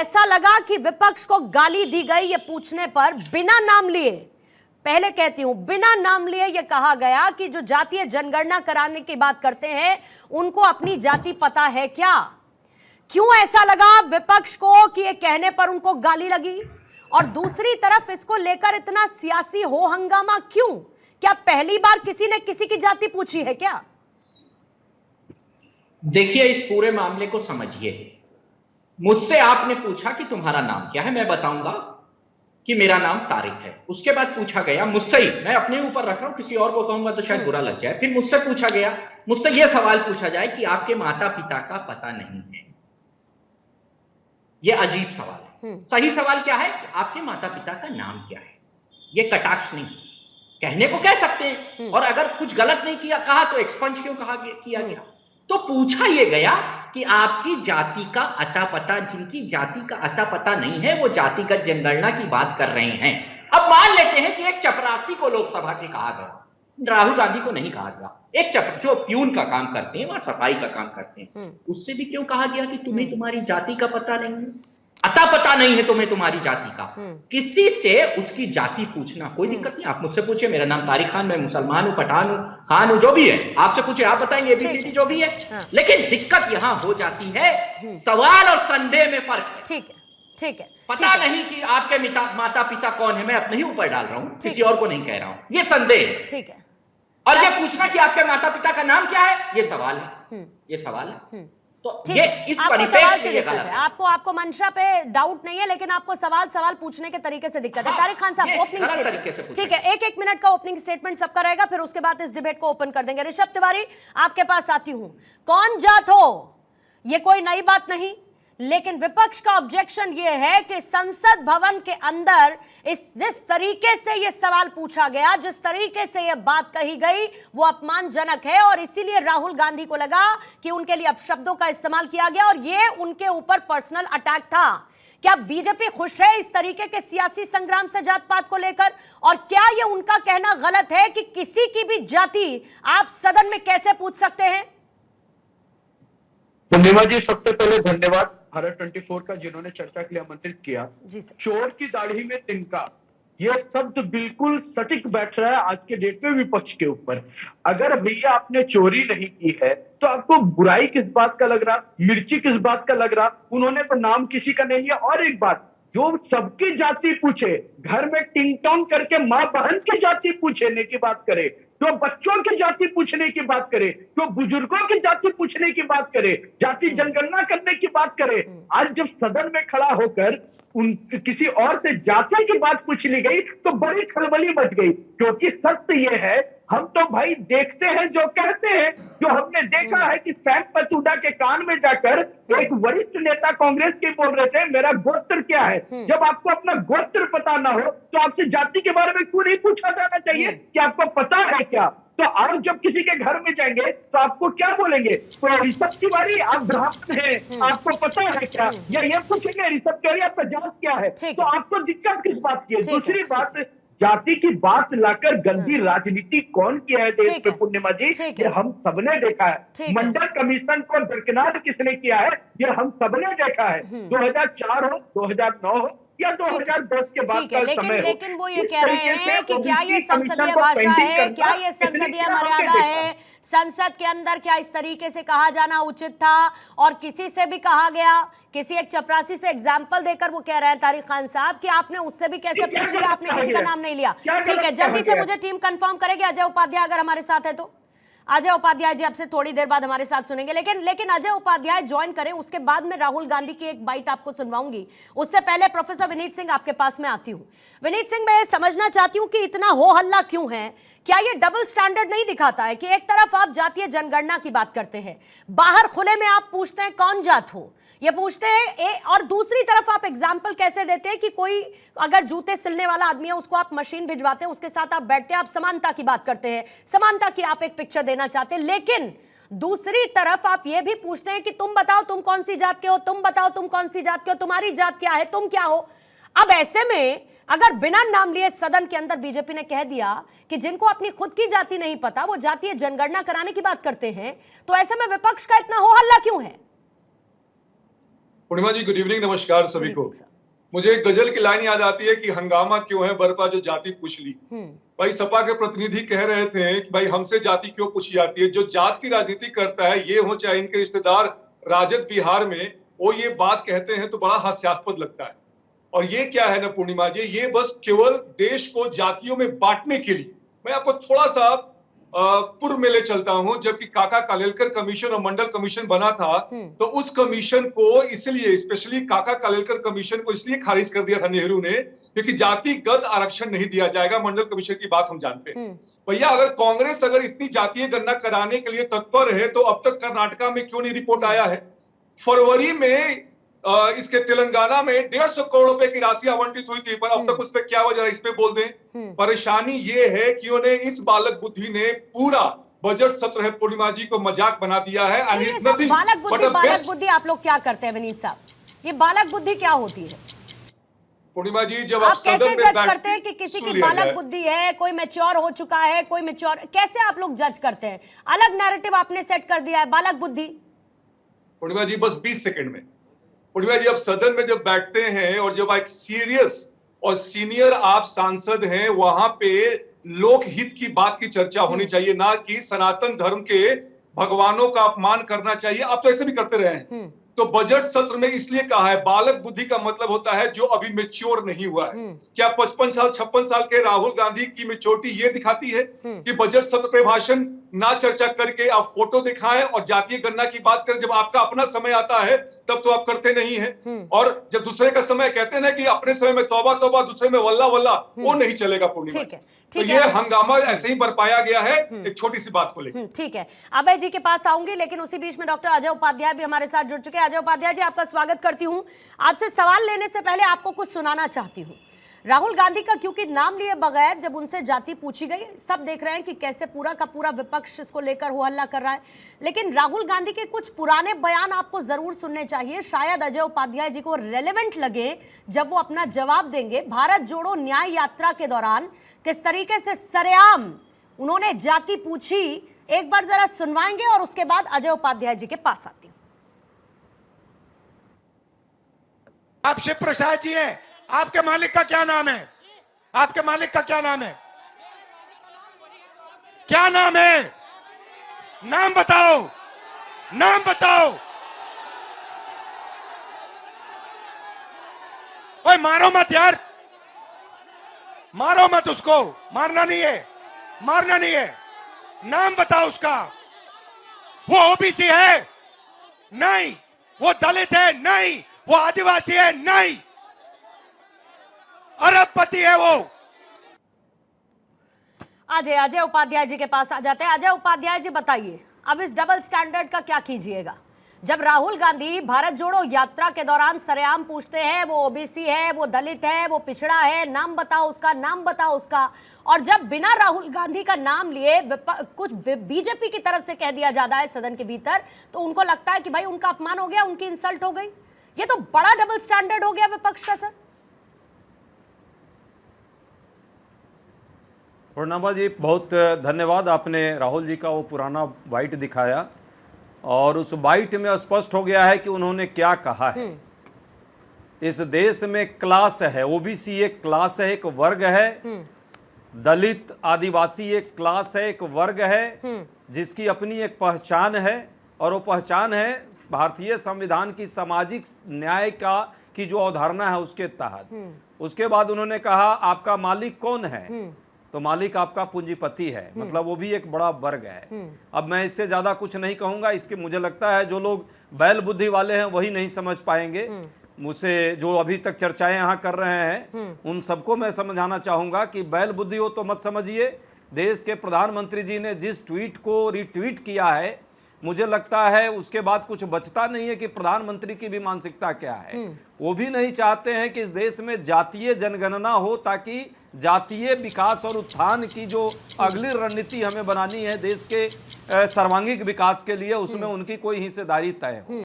ऐसा लगा कि विपक्ष को गाली दी गई ये पूछने पर बिना नाम लिए, पहले कहती हूं बिना नाम लिए यह कहा गया कि जो जातीय जनगणना कराने की बात करते हैं उनको अपनी जाति पता है क्या? क्यों ऐसा लगा विपक्ष को कि ये कहने पर उनको गाली लगी? और दूसरी तरफ इसको लेकर इतना सियासी हो हंगामा क्यों? क्या पहली बार किसी ने किसी की जाति पूछी है क्या? देखिए, इस पूरे मामले को समझिए। मुझसे आपने पूछा कि तुम्हारा नाम क्या है, मैं बताऊंगा कि मेरा नाम तारिक है। उसके बाद पूछा गया मुझसे ही, मैं अपने ऊपर रख रहा हूं, किसी और को कहूंगा तो शायद बुरा लग जाए। फिर मुझसे पूछा गया, मुझसे यह सवाल पूछा जाए कि आपके माता पिता का पता नहीं है। यह अजीब सवाल है। सही सवाल क्या है कि आपके माता पिता का नाम क्या है। यह कटाक्ष नहीं, कहने को कह सकते हैं, और अगर कुछ गलत नहीं किया कहा तो एक्सपंज क्यों किया गया? तो पूछा यह गया कि आपकी जाति का अता पता, जिनकी जाति का अता पता नहीं है वो जातिगत जनगणना की बात कर रहे हैं। अब मान लेते हैं कि एक चपरासी को लोकसभा के कहा गया, राहुल गांधी को नहीं कहा गया, एक जो प्यून का काम करते हैं, वहां सफाई का काम करते हैं, उससे भी क्यों कहा गया कि तुम्हें तुम्हारी जाति का पता नहीं है, अता पता नहीं है तुम्हें तुम्हारी जाति का? किसी से उसकी जाति पूछना कोई दिक्कत नहीं। आप मुझसे पूछे, मेरा नाम तारिक खान, मैं मुसलमान हूं, पठान हूं, खान हूं, जो भी है आपसे पूछे, आप बताएंगे एबीसीडी जो भी है। लेकिन दिक्कत यहां हो जाती है, सवाल और संदेह में फर्क है। ठीक है। पता नहीं कि आपके माता पिता कौन है, मैं अपने ही ऊपर डाल रहा हूं, किसी और को नहीं कह रहा हूं, ये संदेह है। ठीक है। और ये पूछना कि आपके माता पिता का नाम क्या है, ये सवाल है, ये सवाल है। तो ये इस परिपेक्ष से गलत है। आपको मंशा पे डाउट नहीं है, लेकिन आपको सवाल पूछने के तरीके से दिक्कत है। तारिक खान साहब, ओपनिंग स्टेटमेंट, ठीक है, एक मिनट का ओपनिंग स्टेटमेंट सबका रहेगा, फिर उसके बाद इस डिबेट को ओपन कर देंगे। ऋषभ तिवारी, आपके पास आती हूं। कौन जात हो ये कोई नई बात नहीं, लेकिन विपक्ष का ऑब्जेक्शन यह है कि संसद भवन के अंदर जिस तरीके से यह सवाल पूछा गया, जिस तरीके से यह बात कही गई, वो अपमानजनक है, और इसीलिए राहुल गांधी को लगा कि उनके लिए अपशब्दों का इस्तेमाल किया गया और यह उनके ऊपर पर्सनल अटैक था। क्या बीजेपी खुश है इस तरीके के सियासी संग्राम से जात पात को लेकर? और क्या यह उनका कहना गलत है कि किसी की भी जाति आप सदन में कैसे पूछ सकते हैं? पूर्णिमा जी, सबसे पहले धन्यवाद भारत 24 का, जिन्होंने चर्चा के लिए आमंत्रित किया। चोर की दाढ़ी में तिनका, यह शब्द बिल्कुल सटीक बैठ रहा है आज के डेट में विपक्ष के ऊपर। अगर भैया आपने चोरी नहीं की है तो आपको बुराई किस बात का लग रहा, मिर्ची किस बात का लग रहा? उन्होंने तो नाम किसी का नहीं लिया। और एक बात, जो सबकी जाति पूछे, घर में टिंग टोंग करके माँ बहन की जाति पूछने की बात करे, तो बच्चों की जाति पूछने की बात करे, तो बुजुर्गों की जाति पूछने की बात करे, जाति जनगणना करने की बात करे, आज जब सदन में खड़ा होकर किसी और से जाति की बात पूछ ली गई तो बड़ी खलबली मच गई। क्योंकि सत्य यह है, हम तो भाई देखते हैं जो कहते हैं। जो हमने देखा है कि सैम पतूडा के कान में जाकर एक वरिष्ठ नेता कांग्रेस के बोल रहे थे मेरा गोत्र क्या है। जब आपको अपना गोत्र पता ना हो तो आपसे जाति के बारे में क्यों नहीं पूछा जाना चाहिए कि आपको पता है क्या? तो आप जब किसी के घर में जाएंगे तो आपको क्या बोलेंगे? तो ऋषभ तिवारी, आप ब्राह्मण हैं, आपको पता है क्या? या ये पूछेंगे ऋषभ तिवारी आपका जात क्या है? तो आपको दिक्कत किस बात की है? दूसरी बात, जाति की बात लाकर गंदी राजनीति कौन किया है देश में पूर्णिमा जी, ये हम सबने देखा है। मंडल कमीशन को दरकिनार किसने किया है, ये हम सबने देखा है। 2004 हो, 2009 हो या 2010 के बाद का समय हो। लेकिन वो ये कह रहे हैं कि क्या ये संसदीय भाषा है, क्या ये संसदीय मर्यादा है, संसद के अंदर क्या इस तरीके से कहा जाना उचित था? और किसी से भी कहा गया, किसी एक चपरासी से एग्जाम्पल देकर वो कह रहे हैं तारिक खान साहब कि आपने उससे भी कैसे पूछ लिया, आपने किसी का नाम नहीं लिया। ठीक है, जल्दी से मुझे टीम कंफर्म करेगी। अजय उपाध्याय अगर हमारे साथ है तो अजय उपाध्याय जी आपसे थोड़ी देर बाद हमारे साथ सुनेंगे, लेकिन अजय उपाध्याय ज्वाइन करें, उसके बाद में राहुल गांधी की एक बाइट आपको सुनवाऊंगी। उससे पहले प्रोफेसर विनीत सिंह आपके पास में आती हूं। विनीत सिंह, मैं समझना चाहती हूं कि इतना हो हल्ला क्यों है? क्या ये डबल स्टैंडर्ड नहीं दिखाता है कि एक तरफ आप जातीय जनगणना की बात करते हैं, बाहर खुले में आप पूछते हैं कौन जात हो, ये पूछते हैं, और दूसरी तरफ आप एग्जाम्पल कैसे देते हैं कि कोई अगर जूते सिलने वाला आदमी है उसको आप मशीन भिजवाते हैं, उसके साथ आप बैठते हैं, आप समानता की बात करते हैं, समानता की आप एक पिक्चर देना चाहते हैं, लेकिन दूसरी तरफ आप ये भी पूछते हैं कि तुम बताओ तुम कौन सी जात के हो, तुम बताओ तुम कौन सी जात के हो, तुम्हारी जात क्या है, तुम क्या हो। अब ऐसे में अगर बिना नाम लिए सदन के अंदर बीजेपी ने कह दिया कि जिनको अपनी खुद की जाति नहीं पता वो जातीय जनगणना कराने की बात करते हैं, तो ऐसे में विपक्ष का इतना हो हल्ला क्यों है? पूर्णिमा जी गुड इवनिंग, नमस्कार सभी को। मुझे एक गजल की लाइन याद आती है कि हंगामा क्यों है बरपा जो जाति पूछ ली। भाई सपा के प्रतिनिधि कह रहे थे कि भाई हमसे जाति क्यों पूछी जाती है। जो जात की राजनीति करता है, ये हो चाहे इनके रिश्तेदार राजद बिहार में, वो ये बात कहते हैं तो बड़ा हास्यास्पद लगता है। और ये क्या है ना पूर्णिमा जी, ये बस केवल देश को जातियों में बांटने के लिए। मैं आपको थोड़ा सा पूर्व में ले चलता हूं, जबकि काका कालेलकर कमीशन और मंडल कमीशन बना था, तो उस कमीशन को इसलिए, स्पेशली काका कालेलकर कमीशन को इसलिए खारिज कर दिया था नेहरू ने, क्योंकि जातिगत आरक्षण नहीं दिया जाएगा। मंडल कमीशन की बात हम जानते हैं। भैया अगर कांग्रेस अगर इतनी जातीय गणना कराने के लिए तत्पर है, तो अब तक कर्नाटका में क्यों नहीं रिपोर्ट आया है? फरवरी में इसके तेलंगाना में 150 करोड़ रुपए की राशि आवंटित हुई थी, पर अब तक उस पर क्या वजह, इस पे बोल दें। परेशानी ये है कि उन्हें इस बालक बुद्धि ने पूरा बजट सत्र है पूर्णिमा जी को मजाक बना दिया है। And is nothing but a best. बुद्धि आप लोग क्या करते हैं विनीत साहब? ये बालक बुद्धि क्या होती है पूर्णिमा जी? जब आप कैसे सदन में जज करते हैं कि किसी की बालक बुद्धि है, कोई मैच्योर हो चुका है, कोई मैच्योर, कैसे आप लोग जज करते हैं? अलग नैरेटिव आपने सेट कर दिया है, बालक बुद्धि। पूर्णिमा जी बस 20 सेकंड में। पूर्णिमा जी, अब सदन में जब बैठते हैं और जब एक सीरियस और सीनियर आप सांसद हैं, वहां पे लोकहित की बात की चर्चा होनी चाहिए, ना कि सनातन धर्म के भगवानों का अपमान करना चाहिए। आप तो ऐसे भी करते रहे हैं। तो बजट सत्र में इसलिए कहा है बालक बुद्धि का मतलब होता है जो अभी मैच्योर नहीं हुआ है। क्या 55 साल 56 साल के राहुल गांधी की मैच्योरिटी ये दिखाती है कि बजट सत्र पे भाषण ना चर्चा करके आप फोटो दिखाएं और जातीय गणना की बात करें? जब आपका अपना समय आता है तब तो आप करते नहीं है। और जब दूसरे का समय कहते हैं ना कि अपने समय में तौबा तौबा, दूसरे में वल्ला वल्ला, वो नहीं चलेगा पूर्णिमा। तो ये हंगामा ऐसे ही बरपाया गया है एक छोटी सी बात को लेकर। ठीक है, अभय जी के पास आऊंगी, लेकिन उसी बीच में डॉक्टर अजय उपाध्याय भी हमारे साथ जुड़ चुके हैं। अजय उपाध्याय जी, आपका स्वागत करती हूं। आपसे सवाल लेने से पहले आपको कुछ सुनाना चाहती हूं। राहुल गांधी का क्योंकि नाम लिए बगैर जब उनसे जाति पूछी गई, सब देख रहे हैं कि कैसे पूरा का पूरा विपक्ष इसको लेकर हो हल्ला कर रहा है, लेकिन राहुल गांधी के कुछ पुराने बयान आपको जरूर सुनने चाहिए, शायद अजय उपाध्याय जी को रेलेवेंट लगे जब वो अपना जवाब देंगे। भारत जोड़ो न्याय यात्रा के दौरान किस तरीके से सरेआम उन्होंने जाति पूछी, एक बार जरा सुनवाएंगे और उसके बाद अजय उपाध्याय जी के पास आती हूं। आप शिव प्रसाद जी हैं, आपके मालिक का क्या नाम है? आपके मालिक का क्या नाम है? क्या नाम है? नाम बताओ, नाम बताओ। ओए मारो मत यार, मारो मत उसको, मारना नहीं है, मारना नहीं है। नाम बताओ उसका। वो ओबीसी है? नहीं। वो दलित है? नहीं। वो आदिवासी है? नहीं। अरबपति है वो। अजय उपाध्याय जी के पास आ जाते हैं। अजय उपाध्याय जी बताइए, अब इस डबल स्टैंडर्ड का क्या कीजिएगा? जब राहुल गांधी भारत जोड़ो यात्रा के दौरान सरेआम पूछते हैं वो ओबीसी है, वो दलित है, वो पिछड़ा है, नाम बताओ उसका, नाम बताओ उसका, और जब बिना राहुल गांधी का नाम लिए कुछ बीजेपी की तरफ से कह दिया जाता है सदन के भीतर, तो उनको लगता है कि भाई उनका अपमान हो गया, उनकी इंसल्ट हो गई। ये तो बड़ा डबल स्टैंडर्ड हो गया विपक्ष का। सर पूर्णिमा जी, बहुत धन्यवाद। आपने राहुल जी का वो पुराना बाइट दिखाया और उस बाइट में स्पष्ट हो गया है कि उन्होंने क्या कहा है। इस देश में क्लास है, ओबीसी एक क्लास है, एक वर्ग है, दलित आदिवासी एक क्लास है, एक वर्ग है जिसकी अपनी एक पहचान है, और वो पहचान है भारतीय संविधान की सामाजिक न्याय की जो अवधारणा है उसके तहत। उसके बाद उन्होंने कहा आपका मालिक कौन है? तो मालिक आपका पूंजीपति है, मतलब वो भी एक बड़ा वर्ग है। अब मैं इससे ज्यादा कुछ नहीं कहूंगा। इसके मुझे लगता है जो लोग बैल बुद्धि वाले हैं वही नहीं समझ पाएंगे। मुझसे जो अभी तक चर्चाएं यहाँ कर रहे हैं उन सबको मैं समझाना चाहूंगा कि बैल बुद्धि हो तो मत समझिए। देश के प्रधानमंत्री जी ने जिस ट्वीट को रिट्वीट किया है, मुझे लगता है उसके बाद कुछ बचता नहीं है कि प्रधानमंत्री की भी मानसिकता क्या है। वो भी नहीं चाहते हैं कि इस देश में जातीय जनगणना हो, ताकि जातीय विकास और उत्थान की जो अगली रणनीति हमें बनानी है देश के सर्वांगीण विकास के लिए, उसमें उनकी कोई हिस्सेदारी तय हो।